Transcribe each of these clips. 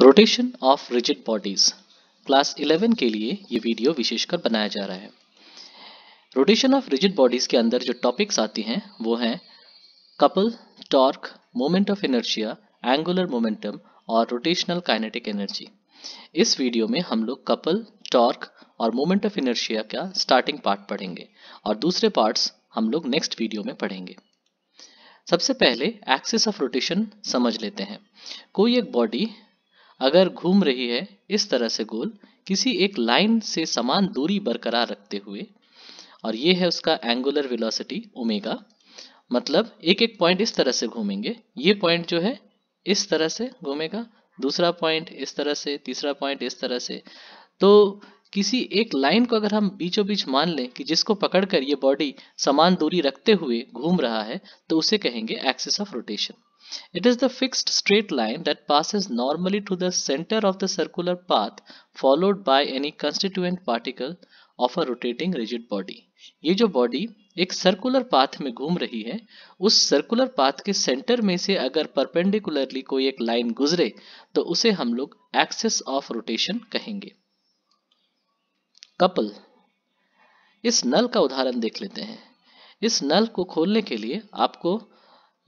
Rotation of rigid bodies class 11 के लिए ये वीडियो विशेषकर बनाया जा रहा है। रोटेशन ऑफ रिजिड बॉडीज के अंदर जो टॉपिक्स आती हैं वो हैं couple, torque, moment of inertia, angular momentum और रोटेशनल काइनेटिक एनर्जी। इस वीडियो में हम लोग कपल, टॉर्क और मोमेंट ऑफ इनर्शिया का स्टार्टिंग पार्ट पढ़ेंगे और दूसरे पार्ट्स हम लोग नेक्स्ट वीडियो में पढ़ेंगे। सबसे पहले एक्सिस ऑफ रोटेशन समझ लेते हैं। कोई एक बॉडी अगर घूम रही है इस तरह से गोल किसी एक लाइन से समान दूरी बरकरार रखते हुए, और ये है उसका एंगुलर वेलोसिटी ओमेगा, मतलब एक एक पॉइंट इस तरह से घूमेंगे। ये पॉइंट जो है इस तरह से घूमेगा, दूसरा पॉइंट इस तरह से, तीसरा पॉइंट इस तरह से। तो किसी एक लाइन को अगर हम बीचों बीच मान लें कि जिसको पकड़कर ये बॉडी समान दूरी रखते हुए घूम रहा है, तो उसे कहेंगे axis of rotation. It is the fixed straight line that passes normally to the center of the circular path followed by any constituent particle of a rotating rigid body. ये जो बॉडी एक सर्कुलर पाथ में घूम रही है, उस circular path के centre में से अगर परपेंडिकुलरली कोई एक लाइन गुजरे तो उसे हम लोग एक्सिस ऑफ रोटेशन कहेंगे। कपल, इस नल का उदाहरण देख लेते हैं। इस नल को खोलने के लिए आपको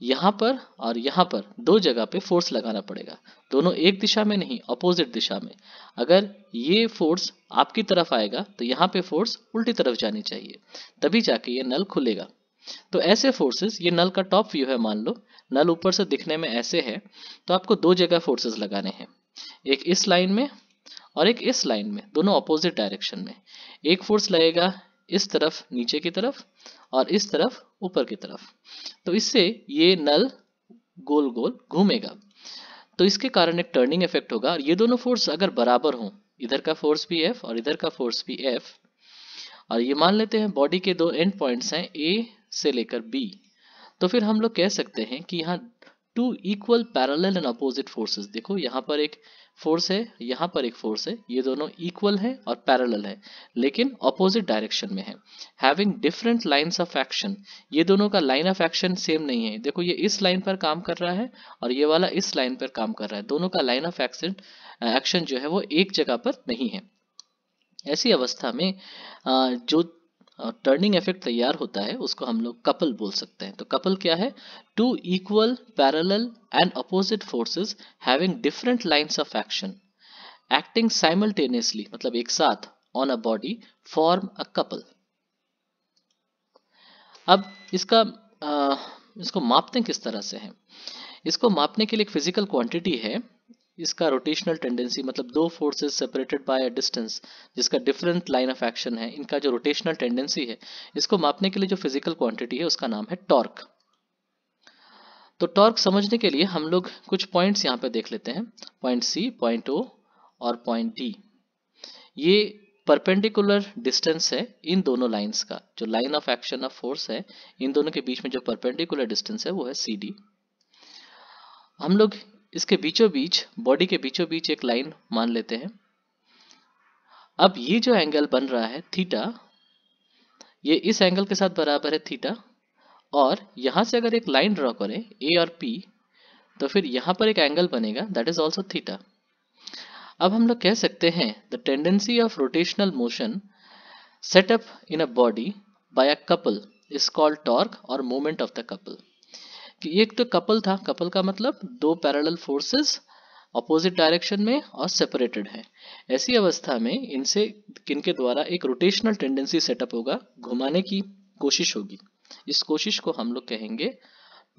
यहाँ पर और यहाँ पर दो जगह पे फोर्स लगाना पड़ेगा, दोनों एक दिशा में नहीं, अपोजिट दिशा में। अगर ये फोर्स आपकी तरफ आएगा तो यहाँ पे फोर्स उल्टी तरफ जानी चाहिए, तभी जाके ये नल खुलेगा। तो ऐसे फोर्सेस, ये नल का टॉप व्यू है, मान लो नल ऊपर से दिखने में ऐसे है, तो आपको दो जगह फोर्सेस लगाने हैं, एक इस लाइन में और एक इस लाइन में, दोनों अपोजिट डायरेक्शन में। एक फोर्स लगेगा इस तरफ नीचे की तरफ और इस तरफ ऊपर की तरफ, तो इससे ये नल गोल गोल घूमेगा। तो इसके कारण एक टर्निंग इफेक्ट होगा, और ये दोनों फोर्स अगर बराबर हों, इधर का फोर्स भी F और इधर का फोर्स भी F, और ये मान लेते हैं बॉडी के दो एंड पॉइंट्स हैं A से लेकर B, तो फिर हम लोग कह सकते हैं कि यहाँ two equal parallel and opposite forces, देखो यहाँ पर एक फोर्स है, यहाँ पर एक फोर्स है, ये दोनों इक्वल है और पैरेलल है, लेकिन अपोजिट डायरेक्शन में है, having different lines of action. ये दोनों का लाइन ऑफ एक्शन सेम नहीं है, देखो ये इस लाइन पर काम कर रहा है और ये वाला इस लाइन पर काम कर रहा है, दोनों का लाइन ऑफ एक्शन जो है वो एक जगह पर नहीं है। ऐसी अवस्था में जो टर्निंग इफेक्ट तैयार होता है उसको हम लोग कपल बोल सकते हैं। तो कपल क्या है? Two equal parallel and opposite forces having different lines of action acting simultaneously, मतलब एक साथ, on a body form a couple. अब इसको मापते किस तरह से है? इसको मापने के लिए एक फिजिकल क्वांटिटी है, इसका रोटेशनल टेंडेंसी, मतलब दो forces separated by a distance जिसका डिफरेंट लाइन ऑफ एक्शन है, इनका जो रोटेशनल टेंडेंसी है, इसको मापने के लिए जो फिजिकल क्वांटिटी है उसका नाम है टॉर्क। तो टॉर्क समझने के लिए हम लोग कुछ पॉइंट्स यहाँ पे देख लेते हैं, पॉइंट सी, पॉइंट ओ और पॉइंट डी। ये परपेंडिकुलर डिस्टेंस है इन दोनों लाइंस का, जो line of action of force है इन दोनों के बीच में जो परपेंडिकुलर डिस्टेंस है वो है सी डी। हम लोग इसके बीचों बीच, बॉडी के बीचों बीच एक लाइन मान लेते हैं। अब ये जो एंगल बन रहा है थीटा, ये इस एंगल के साथ बराबर है थीटा, और यहां से अगर एक लाइन ड्रॉ करें ए और पी, तो फिर यहां पर एक एंगल बनेगा दैट इज ऑल्सो थीटा। अब हम लोग कह सकते हैं the tendency of rotational motion set up in a body by a couple is called torque और मोमेंट ऑफ द कपल। कि एक तो कपल था, कपल का मतलब दो पैरेलल फोर्सेस अपोजिट डायरेक्शन में और सेपरेटेड है। ऐसी अवस्था में इनसे किनके द्वारा एक रोटेशनल टेंडेंसी सेटअप होगा, घुमाने की कोशिश होगी। इस कोशिश को हम लोग कहेंगे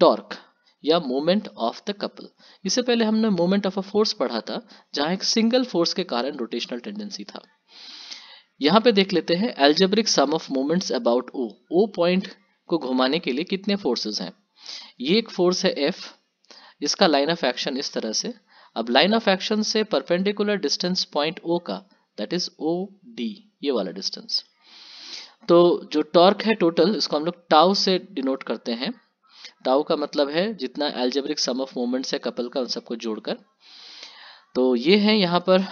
टॉर्क या मोमेंट ऑफ द कपल। इससे पहले हमने मोमेंट ऑफ अ फोर्स पढ़ा था, जहां एक सिंगल फोर्स के कारण रोटेशनल टेंडेंसी था। यहाँ पे देख लेते हैं algebraic sum of moments about O. O point को घुमाने के लिए कितने फोर्सेस हैं? ये एक फोर्स है F, इसका लाइन ऑफ एक्शन इस तरह से। अब लाइन ऑफ एक्शन से परपेंडिकुलर डिस्टेंस पॉइंट O का, दैट इज OD, ये वाला डिस्टेंस। तो जो टॉर्क है टोटल, इसको हम लोग टाउ से डिनोट करते हैं। टाउ का मतलब है जितना एल्जेब्रिक सम ऑफ मोमेंट्स है कपल का, उन सबको जोड़कर। तो ये है यहाँ पर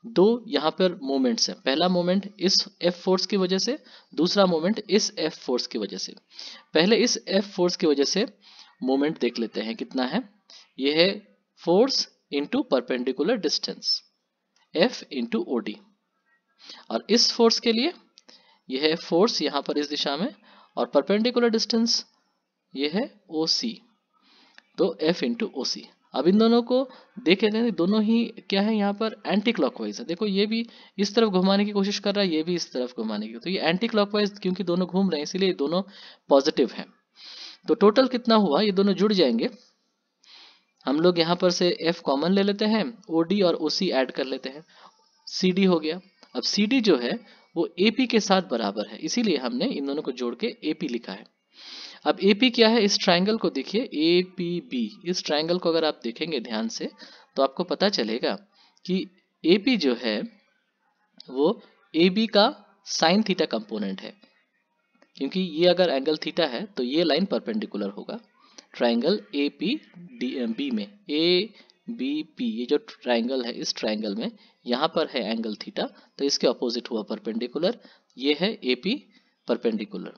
दो, यहाँ पर मोमेंट्स है। पहला मोमेंट इस F फोर्स की वजह से, दूसरा मोमेंट इस F फोर्स की वजह से। पहले इस F फोर्स की वजह से मोमेंट देख लेते हैं कितना है। ये है force into perpendicular distance, F into OD। और इस फोर्स के लिए यह है फोर्स यहाँ पर इस दिशा में, और परपेंडिकुलर डिस्टेंस ये है OC, तो F इंटू OC। अब इन दोनों को देख लेते हैं, दोनों ही क्या है यहाँ पर एंटी क्लॉकवाइज है। देखो ये भी इस तरफ घुमाने की कोशिश कर रहा है, ये भी इस तरफ घुमाने की, तो ये एंटी क्लॉकवाइज क्योंकि दोनों घूम रहे हैं इसीलिए दोनों पॉजिटिव हैं। तो टोटल कितना हुआ, ये दोनों जुड़ जाएंगे। हम लोग यहाँ पर से F कॉमन ले लेते हैं, OD और OC ऐड कर लेते हैं, CD हो गया। अब CD जो है वो AP के साथ बराबर है, इसीलिए हमने इन दोनों को जोड़ के AP लिखा है। अब AP क्या है, इस ट्राइंगल को देखिए APB, इस ट्राइंगल को अगर आप देखेंगे ध्यान से तो आपको पता चलेगा कि AP जो है वो AB का साइन थीटा कंपोनेंट है, क्योंकि ये अगर एंगल थीटा है तो ये लाइन परपेंडिकुलर होगा ट्राइंगल APB में। ABP ये जो ट्राइंगल है, इस ट्राइंगल में यहाँ पर है एंगल थीटा, तो इसके अपोजिट हुआ परपेंडिकुलर, ये है AP परपेंडिकुलर।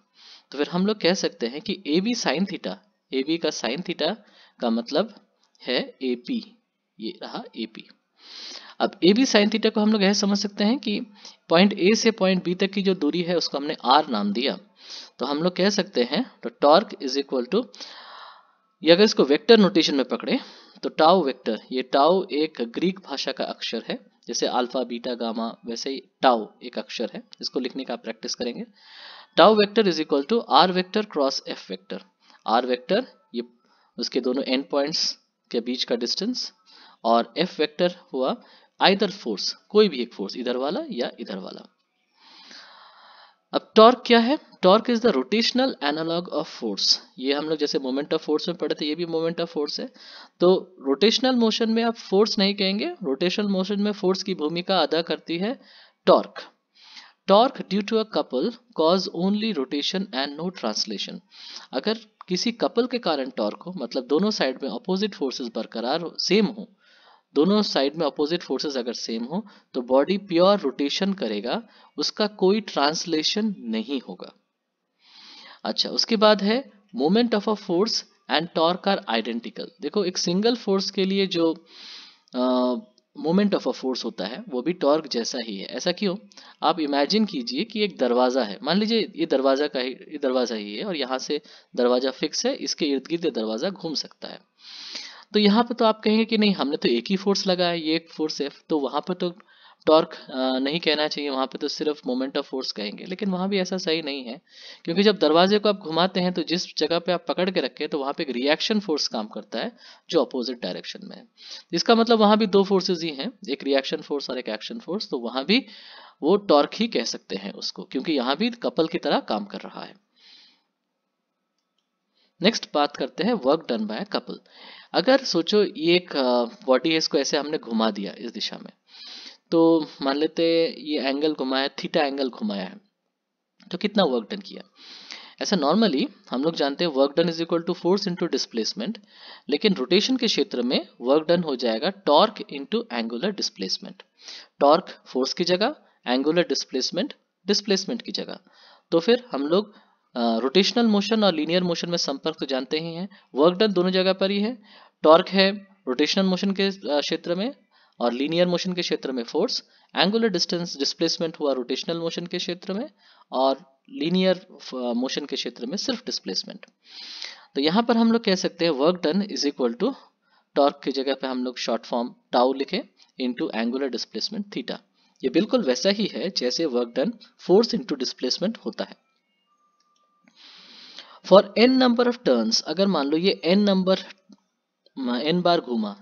तो फिर हम लोग कह सकते हैं कि AB साइन थीटा, AB का साइन थीटा का मतलब है AP, ये रहा AP। अब AB साइन थीटा को हम लोग यह समझ सकते हैं कि पॉइंट A से पॉइंट B तक की जो दूरी है उसको हमने R नाम दिया, तो हम लोग कह सकते हैं तो टॉर्क इज इक्वल टू, ये अगर इसको वेक्टर नोटेशन में पकड़े तो टाउ वेक्टर, ये टाउ एक ग्रीक भाषा का अक्षर है, जैसे अल्फा बीटा गामा वैसे ही टाउ एक अक्षर है, इसको लिखने का प्रैक्टिस करेंगे। Tau vector is equal to r vector cross F vector. R vector ये उसके दोनों एंड पॉइंट्स के बीच का डिस्टेंस, और एफ वेक्टर हुआ आइदर फोर्स, कोई भी एक फोर्स, इधर वाला या इधर वाला। अब टॉर्क क्या है, torque is the rotational analogue of force. ये हम लोग जैसे मोमेंट ऑफ फोर्स में पढ़े थे, ये भी मोमेंट ऑफ फोर्स है। तो रोटेशनल मोशन में आप फोर्स नहीं कहेंगे, रोटेशनल मोशन में फोर्स की भूमिका अदा करती है torque. Torque due to a couple cause only rotation and no translation. अगर किसी कपल के कारण टॉर्क हो, मतलब दोनों साइड में अपोजिट फोर्सेस बरकरार हो, सेम हो, दोनों साइड में अपोजिट फोर्सेस अगर सेम हो तो बॉडी प्योर रोटेशन करेगा, उसका कोई ट्रांसलेशन नहीं होगा। अच्छा, उसके बाद है moment of a force and torque are identical. देखो एक सिंगल फोर्स के लिए जो मोमेंट ऑफ अ फोर्स होता है वो भी टॉर्क जैसा ही है। ऐसा क्यों, आप इमेजिन कीजिए कि एक दरवाजा है, मान लीजिए ये दरवाजा का ही, ये दरवाजा ही है और यहाँ से दरवाजा फिक्स है, इसके इर्द गिर्द दरवाजा घूम सकता है। तो यहाँ पे तो आप कहेंगे कि नहीं हमने तो एक ही फोर्स लगाया, ये एक फोर्स है, तो वहाँ पे तो टॉर्क नहीं कहना चाहिए, वहाँ पे तो सिर्फ मोमेंट ऑफ फोर्स कहेंगे। लेकिन वहाँ भी ऐसा सही नहीं है, क्योंकि जब दरवाजे को आप घुमाते हैं तो जिस जगह पे आप पकड़ के रखे हैं तो वहाँ पे एक रिएक्शन फोर्स काम करता है जो अपोजिट डायरेक्शन में है। इसका मतलब वहाँ भी दो फोर्सेज ही हैं, एक रिएक्शन फोर्स और एक एक्शन फोर्स, तो वहाँ भी वो टॉर्क ही कह सकते हैं उसको, क्योंकि यहाँ भी कपल की तरह काम कर रहा है। नेक्स्ट बात करते हैं वर्क डन बाय कपल। अगर सोचो ये एक बॉडी है, इसको ऐसे हमने घुमा दिया इस दिशा में, तो मान लेते ये एंगल घुमाया, थीटा एंगल घुमाया है, तो कितना वर्क डन किया। ऐसा नॉर्मली हम लोग जानते हैं work done is equal to force into displacement, लेकिन रोटेशन के क्षेत्र में वर्क डन हो जाएगा torque into angular displacement. Torque force की जगह, एंगुलर डिस्प्लेसमेंट डिस्प्लेसमेंट की जगह। तो फिर हम लोग रोटेशनल मोशन और लीनियर मोशन में संपर्क तो जानते ही हैं, वर्क डन दोनों जगह पर ही है। टॉर्क है रोटेशनल मोशन के क्षेत्र में और लीनियर मोशन के क्षेत्र में फोर्स, एंगुलर डिस्टेंस डिस्प्लेसमेंट हुआ रोटेशनल मोशन के क्षेत्र में और लीनियर मोशन के क्षेत्र में सिर्फ डिस्प्लेसमेंट। तो यहाँ पर हम लोग कह सकते हैं work done is equal to, torque की जगह पे हम लोग शॉर्ट फॉर्म टाउ लिखे, इनटू एंगुलर डिस्प्लेसमेंट थीटा। ये बिल्कुल वैसा ही है जैसे work done force into displacement होता है। For n number of turns, अगर मान लो ये n बार घूमा,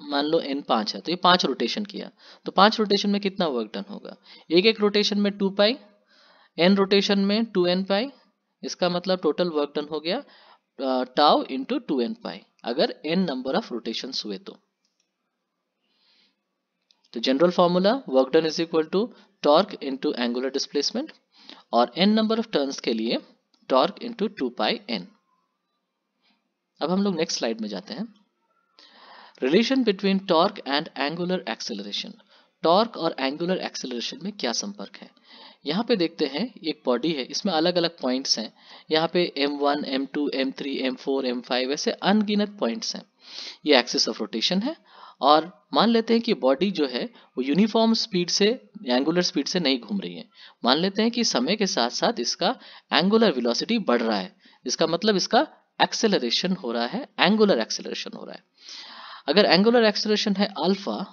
मान लो n 5 है तो ये 5 रोटेशन किया, तो 5 रोटेशन में कितना वर्क डन होगा, एक एक रोटेशन में 2 पाई, n रोटेशन में 2n पाई, इसका मतलब टोटल वर्क डन हो गया टाउ इंटू 2n पाई, अगर n नंबर ऑफ रोटेशन हुए तो general formula work done is equal to torque into angular displacement, और n नंबर ऑफ टर्न्स के लिए टॉर्क इंटू 2 पाई n। अब हम लोग नेक्स्ट स्लाइड में जाते हैं। Relation between torque and angular acceleration. Torque और एंगुलर एक्सेलरेशन में क्या संपर्क है। यहाँ पे देखते हैं एक बॉडी है, इसमें अलग अलग पॉइंट्स हैं। यहाँ पे M1, M2, M3, M4, M5 ऐसे अनगिनत पॉइंट्स हैं। ये एक्सिस ऑफ रोटेशन है और मान लेते हैं कि बॉडी जो है वो यूनिफॉर्म स्पीड से, एंगुलर स्पीड से नहीं घूम रही है। मान लेते हैं कि समय के साथ साथ इसका एंगुलर वेलोसिटी बढ़ रहा है, इसका मतलब इसका एक्सेलरेशन हो रहा है, एंगुलर एक्सेलरेशन हो रहा है। अगर एंगुलर एक्सेलरेशन है अल्फा,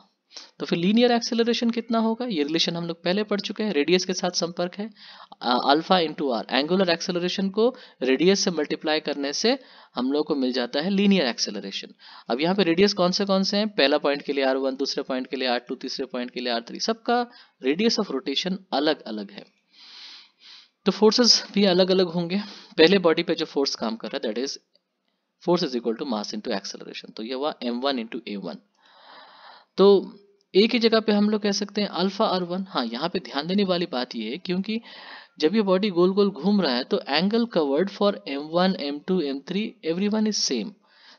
तो फिर लीनियर एक्सेलरेशन कितना होगा, ये रिलेशन हम लोग पहले पढ़ चुके हैं, रेडियस के साथ संपर्क है। Alpha into r, angular acceleration को रेडियस से मल्टीप्लाई करने से हम लोग को मिल जाता है लीनियर एक्सेलरेशन। अब यहाँ पे रेडियस कौन से हैं, पहला पॉइंट के लिए R1, दूसरे पॉइंट के लिए R2, तीसरे पॉइंट के लिए R3, सबका रेडियस ऑफ रोटेशन अलग अलग है। तो फोर्सेस भी अलग अलग होंगे। पहले बॉडी पे जो फोर्स काम कर रहा है that is force is equal to mass into acceleration, तो ये हुआ M1 इंटू A1। तो एक ही जगह पे हम लोग कह सकते हैं अल्फा R1। हाँ, यहाँ पे ध्यान देने वाली बात ये है क्योंकि जब ये बॉडी गोल गोल घूम रहा है तो angle covered for M1, M2, M3 everyone is same,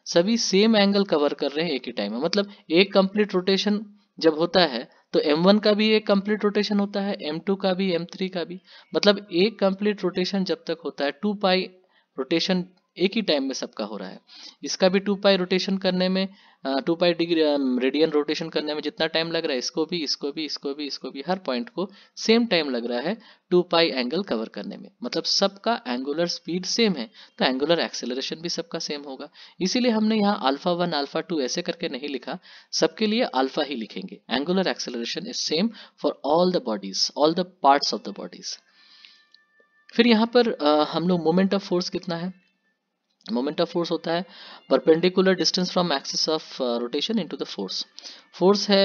सभी सेम एंगल कवर कर रहे हैं एक ही टाइम में। मतलब एक कंप्लीट रोटेशन जब होता है तो M1 का भी एक कंप्लीट रोटेशन होता है, M2 का भी, M3 का भी। मतलब एक कंप्लीट रोटेशन जब तक होता है 2 पाई रोटेशन एक ही टाइम में सबका हो रहा है। इसका भी 2 पाई रोटेशन करने में 2 पाई डिग्री रेडियन रोटेशन करने में जितना टाइम लग रहा है, इसको भी हर पॉइंट को सेम टाइम लग रहा है 2 पाई एंगल कवर करने में। मतलब सबका एंगुलर स्पीड सेम है तो एंगुलर एक्सेलरेशन भी सबका सेम होगा। इसीलिए हमने यहाँ अल्फा 1 अल्फा 2 ऐसे करके नहीं लिखा, सबके लिए अल्फा ही लिखेंगे। Angular acceleration is same for all the bodies, all the parts of the bodies. फिर यहाँ पर हम लोग मोमेंट ऑफ फोर्स कितना है। मोमेंट ऑफ फोर्स होता है perpendicular distance from axis of rotation into the force. Force है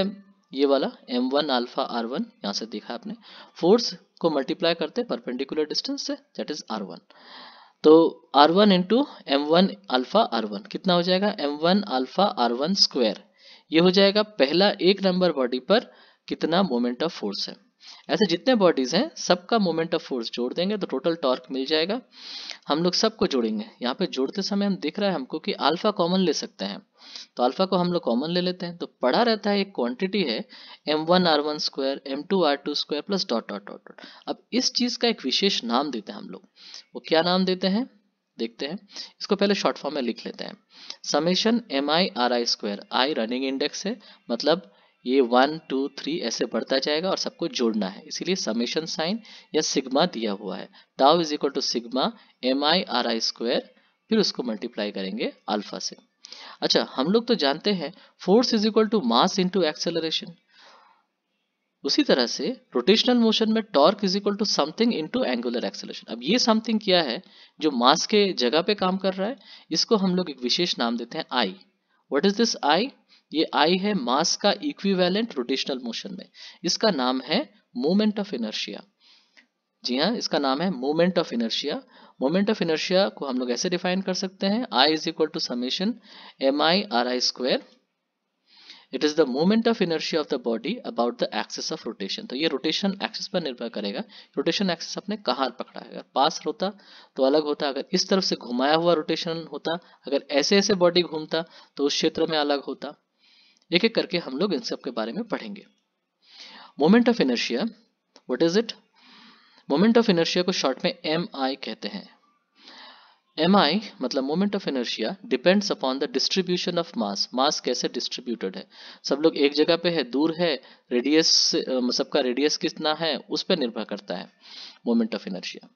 ये वाला M1 अल्फा R1, यहाँ से देखा आपने, फोर्स को मल्टीप्लाई करते हैं परपेंडिकुलर डिस्टेंस से, दैट इज R1। तो R1 into M1 alpha R1 कितना हो जाएगा, M1 अल्फा R1 स्क्वायर। ये हो जाएगा पहला एक नंबर बॉडी पर कितना मोमेंट ऑफ फोर्स है। ऐसे जितने बॉडीज हैं सबका मोमेंट ऑफ फोर्स जोड़ देंगे तो टोटल टॉर्क मिल जाएगा। हम लोग सबको जोड़ेंगे, यहाँ पे जोड़ते समय हम दिख रहा है हमको कि अल्फा कॉमन ले सकते हैं, तो अल्फा को हम लोग कॉमन ले लेते हैं। तो पड़ा रहता है एक क्वांटिटी है M1 R1 square, M2 R2 square plus dot dot dot dot. अब इस चीज का एक विशेष नाम देते हैं हम लोग, वो क्या नाम देते हैं देखते हैं। इसको पहले शॉर्ट फॉर्म में लिख लेते हैं, समेशन MI RI स्क्वायर। आई रनिंग इंडेक्स है, मतलब ये 1 2 3 ऐसे बढ़ता जाएगा और सबको जोड़ना है, इसीलिए समेशन साइन या सिग्मा दिया हुआ है। Tau is equal to sigma MI RI square, फिर उसको मल्टीप्लाई करेंगे अल्फा से। अच्छा, हम लोग तो जानते हैं force is equal to mass into acceleration. उसी तरह से रोटेशनल मोशन में torque is equal to something into angular acceleration. अब ये समथिंग क्या है जो मास के जगह पे काम कर रहा है, इसको हम लोग एक विशेष नाम देते हैं आई। व्हाट इज दिस आई, ये आई है मास का इक्विवेलेंट रोटेशनल मोशन में, इसका नाम है मोमेंट ऑफ इनर्शिया। जी हाँ, इसका नाम है moment of inertia. Moment of inertia को हम लोग ऐसे डिफाइन कर सकते हैं, I is equal to summation MI RI square. It is the moment of inertia of the body about the axis of rotation. तो ये रोटेशन एक्सिस पर निर्भर करेगा, रोटेशन एक्सिस अपने कहाँ पकड़ा है। अगर पास होता तो अलग होता, अगर इस तरफ से घुमाया हुआ रोटेशन होता, अगर ऐसे ऐसे बॉडी घूमता तो उस क्षेत्र में अलग होता। एक एक करके हम लोग इन सब के बारे में पढ़ेंगे। Moment of inertia, what is it. Moment of inertia को शॉर्ट में MI कहते हैं। MI मतलब moment of inertia depends upon the distribution of mass. Mass कैसे डिस्ट्रीब्यूटेड है, सब लोग एक जगह पे है, दूर है, रेडियस सबका रेडियस कितना है उस पर निर्भर करता है मोमेंट ऑफ इनर्शिया।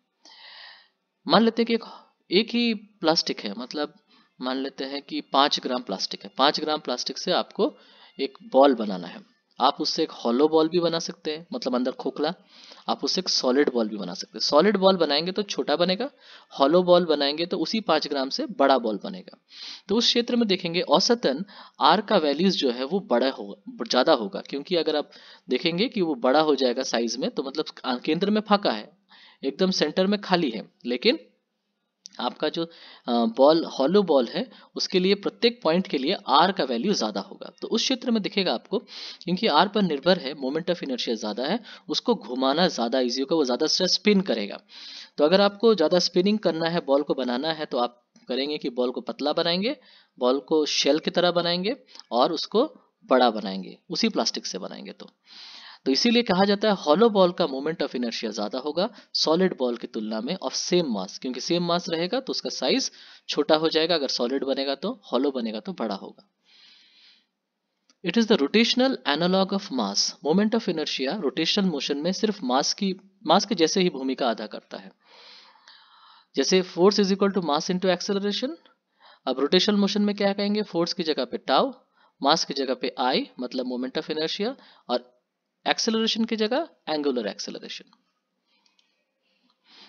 मान लेते हैं कि एक ही प्लास्टिक है, मतलब मान लेते हैं कि 5 ग्राम प्लास्टिक है। 5 ग्राम प्लास्टिक से आपको एक बॉल बनाना है। आप उससे एक हॉलो बॉल भी बना सकते हैं, मतलब अंदर खोखला। आप उससे एक सॉलिड बॉल भी बना सकते हैं। सॉलिड बॉल बनाएंगे तो छोटा बनेगा, हॉलो बॉल बनाएंगे तो उसी 5 ग्राम से बड़ा बॉल बनेगा। तो उस क्षेत्र में देखेंगे औसतन आर का वैल्यूज जो है वो बड़ा होगा, ज़्यादा होगा, क्योंकि अगर आप देखेंगे कि वो बड़ा हो जाएगा साइज में तो मतलब केंद्र में फाका है, एकदम सेंटर में खाली है, लेकिन आपका जो बॉल हॉलो बॉल है उसके लिए प्रत्येक पॉइंट के लिए आर का वैल्यू ज़्यादा होगा। तो उस क्षेत्र में दिखेगा आपको, क्योंकि आर पर निर्भर है, मोमेंट ऑफ इनर्शिया ज़्यादा है, उसको घुमाना ज़्यादा ईजी होगा, वो ज़्यादा स्पिन करेगा। तो अगर आपको ज़्यादा स्पिनिंग करना है, बॉल को बनाना है, तो आप करेंगे कि बॉल को पतला बनाएंगे, बॉल को शेल की तरह बनाएंगे और उसको बड़ा बनाएंगे, उसी प्लास्टिक से बनाएंगे। तो तो इसीलिए कहा जाता है हॉलो बॉल का मोमेंट ऑफ इनर्शिया ज्यादा होगा सॉलिड बॉल की तुलना में ऑफ सेम मास, क्योंकि सेम मास रहेगा तो उसका साइज छोटा हो जाएगा, अगर सॉलिड बनेगा तो, हॉलो बनेगा तो बड़ा होगा। It is the rotational analogue of mass. Moment of inertia rotational motion में सिर्फ मास के जैसे ही भूमिका अदा करता है। जैसे force is equal to mass into acceleration, अब रोटेशनल मोशन में क्या कहेंगे, फोर्स की जगह पे टाउ, मास की जगह पे आई मतलब मोमेंट ऑफ इनर्शिया, और एक्सेलरेशन की जगह angular acceleration.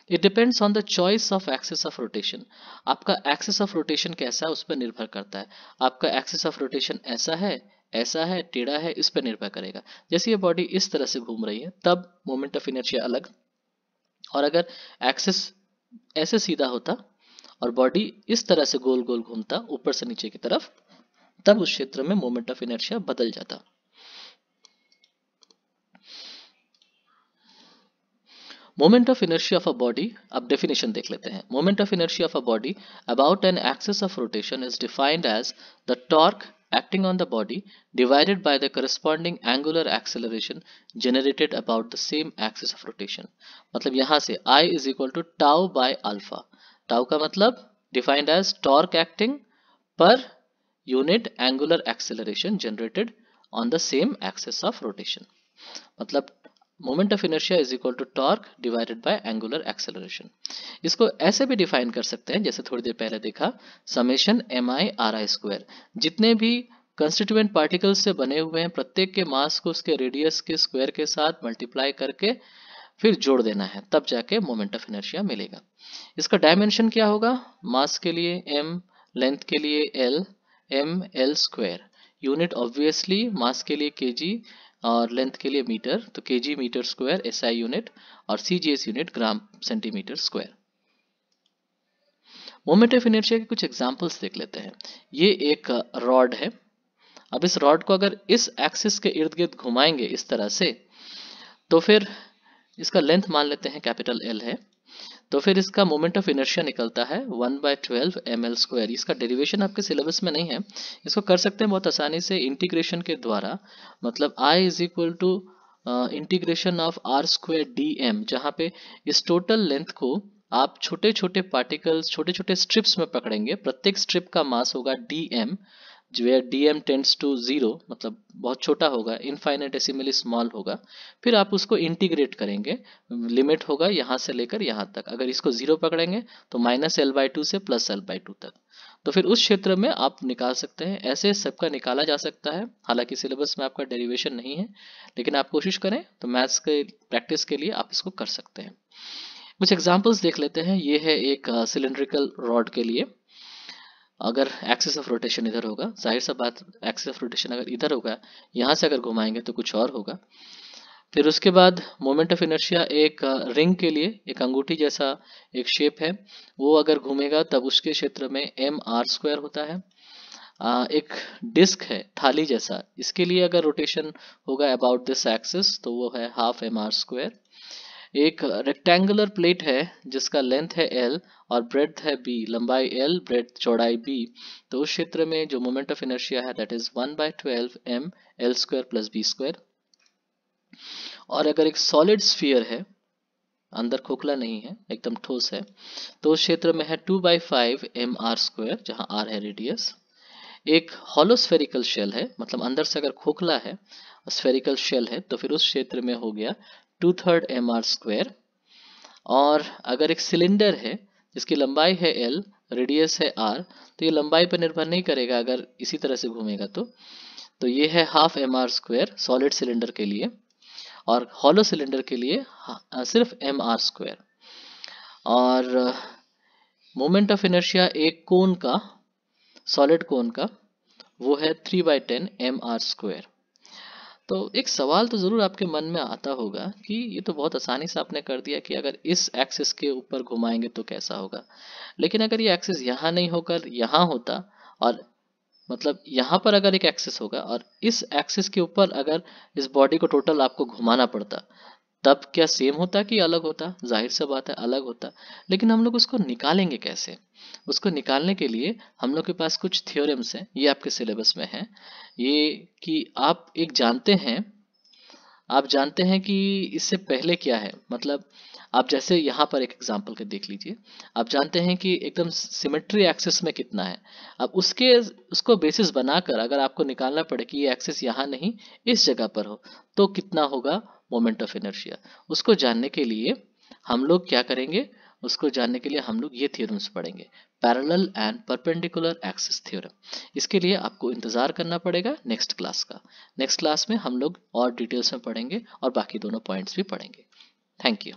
It depends on the choice of axis of rotation. आपका एक्सिस ऑफ रोटेशन कैसा है उस पर निर्भर करता है। आपका एक्सिस ऑफ रोटेशन ऐसा है, टेढ़ा है, इस पर निर्भर करेगा। जैसे ये बॉडी इस तरह से घूम रही है तब मोमेंट ऑफ इनर्शिया अलग, और अगर एक्सिस ऐसे सीधा होता और बॉडी इस तरह से गोल गोल घूमता ऊपर से नीचे की तरफ, तब उस क्षेत्र में मोमेंट ऑफ इनर्शिया बदल जाता। Moment of inertia of a body, अब डेफिनेशन देख लेते हैं। Moment of inertia of a body about an axis of rotation is defined as the torque acting on the body divided by the corresponding angular acceleration generated about the same axis of rotation। मतलब यहां से I is equal to tau by alpha। tau का मतलब defined as torque acting per unit angular acceleration generated on the same axis of rotation। मतलब moment of inertia is equal to torque divided by angular acceleration. इसको ऐसे भी define कर सकते हैं जैसे थोड़ी देर पहले देखा, summation M I R I square. जितने भी कंस्टिट्यूएंट पार्टिकल्स से बने हुए हैं प्रत्येक के मास को उसके रेडियस के स्क्वायर के साथ मल्टीप्लाई करके फिर जोड़ देना है, तब जाके मोमेंट ऑफ इनर्शिया मिलेगा। इसका डायमेंशन क्या होगा, मास के लिए m, लेंथ के लिए l, m l square. Unit obviously mass के लिए kg और लेंथ के लिए मीटर, तो kg metre square SI unit, और CGS unit gram centimetre square. Moment of inertia के कुछ एग्जांपल्स देख लेते हैं। ये एक रॉड है। अब इस रॉड को अगर इस एक्सिस के इर्द गिर्द घुमाएंगे इस तरह से, तो फिर इसका लेंथ मान लेते हैं कैपिटल L है, तो फिर इसका मोमेंट ऑफ इनर्शिया निकलता है 1/12 ml स्क्वायर। इसका डेरिवेशन आपके सिलेबस में नहीं है, इसको कर सकते हैं बहुत आसानी से इंटीग्रेशन के द्वारा। मतलब I is equal to integration of r square d m, जहाँ पे इस टोटल लेंथ को आप छोटे छोटे पार्टिकल्स, छोटे छोटे स्ट्रिप्स में पकड़ेंगे। प्रत्येक स्ट्रिप का मास होगा d m, where d m tends to zero, मतलब बहुत छोटा होगा, इनफाइनेटेसिमली स्मॉल होगा। फिर आप उसको इंटीग्रेट करेंगे, लिमिट होगा यहाँ से लेकर यहाँ तक। अगर इसको जीरो पकड़ेंगे तो -L/2 से +L/2 तक। तो फिर उस क्षेत्र में आप निकाल सकते हैं। ऐसे सबका निकाला जा सकता है, हालांकि सिलेबस में आपका डेरिवेशन नहीं है, लेकिन आप कोशिश करें तो मैथ्स के प्रैक्टिस के लिए आप इसको कर सकते हैं। कुछ एग्जाम्पल्स देख लेते हैं। ये है एक सिलेंड्रिकल रॉड के लिए। अगर एक्सिस ऑफ रोटेशन इधर होगा, जाहिर सा बात, एक्सिस ऑफ रोटेशन अगर इधर होगा, यहाँ से अगर घुमाएंगे तो कुछ और होगा। फिर उसके बाद मोमेंट ऑफ इनर्शिया एक रिंग के लिए, एक अंगूठी जैसा एक शेप है, वो अगर घूमेगा तब उसके क्षेत्र में mr² होता है। एक डिस्क है थाली जैसा, इसके लिए अगर रोटेशन होगा अबाउट दिस एक्सिस तो वो है ½ mr²। एक रेक्टेंगुलर प्लेट है जिसका लेंथ है L और ब्रेड्थ है B, लंबाई L, ब्रेड्थ चौड़ाई B, तो उस क्षेत्र में जो मोमेंट ऑफ इनर्शिया है that is 1/12 m L² + B²। और अगर एक सॉलिड स्फीयर है, अंदर खोखला नहीं है, एकदम ठोस है, तो उस क्षेत्र में है 2/5 mr², जहां r है रेडियस। एक हॉलो स्फेरिकल शेल है, मतलब अंदर से अगर खोखला है, स्फेरिकल शेल है, तो फिर उस क्षेत्र में हो गया 2/3 mr²। और अगर एक सिलेंडर है जिसकी लंबाई है L, रेडियस है R, तो ये लंबाई पर निर्भर नहीं करेगा अगर इसी तरह से घूमेगा तो ये है ½ mr² सॉलिड सिलेंडर के लिए, और हॉलो सिलेंडर के लिए सिर्फ mr²। और मोमेंट ऑफ इनर्शिया एक कोन का, सॉलिड कोन का, वो है 3/10 mr²। तो एक सवाल तो जरूर आपके मन में आता होगा कि ये तो बहुत आसानी से आपने कर दिया कि अगर इस एक्सिस के ऊपर घुमाएंगे तो कैसा होगा। लेकिन अगर ये एक्सिस यहाँ नहीं होकर यहाँ होता, और मतलब यहाँ पर अगर एक एक्सिस होगा और इस एक्सिस के ऊपर अगर इस बॉडी को टोटल आपको घुमाना पड़ता, तब क्या सेम होता कि अलग होता? जाहिर सा बात है अलग होता। लेकिन हम लोग उसको निकालेंगे कैसे? उसको निकालने के लिए हम लोग के पास कुछ थ्योरम्स हैं, ये आपके सिलेबस में है। ये कि आप एक जानते हैं, आप जानते हैं कि इससे पहले क्या है, मतलब आप जैसे यहाँ पर एक एग्जांपल के देख लीजिए। आप जानते हैं कि एकदम सिमेट्री एक्सिस में कितना है। अब उसको बेसिस बनाकर अगर आपको निकालना पड़े कि ये एक्सिस यहाँ नहीं इस जगह पर हो, तो कितना होगा मोमेंट ऑफ इनर्शिया। उसको जानने के लिए हम लोग क्या करेंगे, उसको जानने के लिए हम लोग ये थ्योरम्स पढ़ेंगे, parallel and perpendicular axis theorem. इसके लिए आपको इंतजार करना पड़ेगा नेक्स्ट क्लास का। नेक्स्ट क्लास में हम लोग और डिटेल्स में पढ़ेंगे और बाकी दोनों पॉइंट्स भी पढ़ेंगे। Thank you.